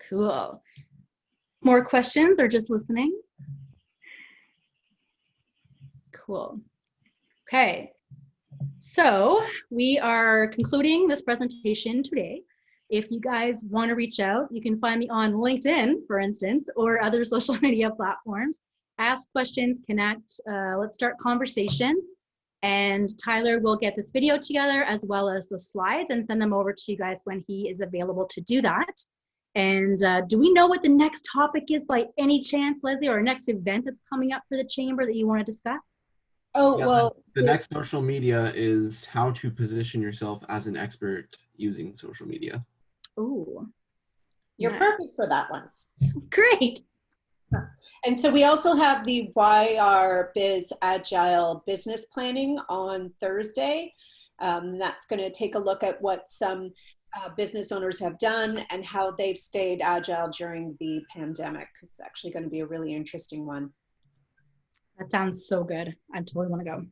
[SPEAKER 2] Cool. More questions or just listening? Cool. Okay. So we are concluding this presentation today. If you guys want to reach out, you can find me on LinkedIn, for instance, or other social media platforms. Ask questions, connect, let's start conversations. And Tyler will get this video together as well as the slides and send them over to you guys when he is available to do that. And do we know what the next topic is by any chance, Leslie, or next event that's coming up for the Chamber that you want to discuss?
[SPEAKER 5] Oh,
[SPEAKER 1] Yeah,
[SPEAKER 5] well,
[SPEAKER 1] the next social media is how to position yourself as an expert using social media.
[SPEAKER 2] Ooh,
[SPEAKER 5] you're
[SPEAKER 2] nice.
[SPEAKER 5] perfect for that one.
[SPEAKER 2] Great.
[SPEAKER 5] And so we also have the YR Biz Agile Business Planning on Thursday. That's going to take a look at what some business owners have done and how they've stayed agile during the pandemic. It's actually going to be a really interesting one.
[SPEAKER 2] That sounds so good. I totally want to go.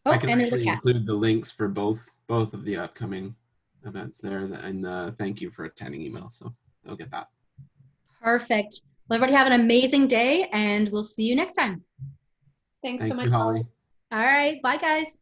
[SPEAKER 2] Oh,
[SPEAKER 1] I can
[SPEAKER 2] and there's a
[SPEAKER 1] actually
[SPEAKER 2] cat.
[SPEAKER 1] include the links for both of the upcoming events there, and thank you for attending email. So they'll get that.
[SPEAKER 2] Perfect. Well, everybody have an amazing day, and we'll see you next time.
[SPEAKER 5] Thanks
[SPEAKER 1] Thank
[SPEAKER 5] so much,
[SPEAKER 1] you, Holly.
[SPEAKER 2] All right. Bye, guys.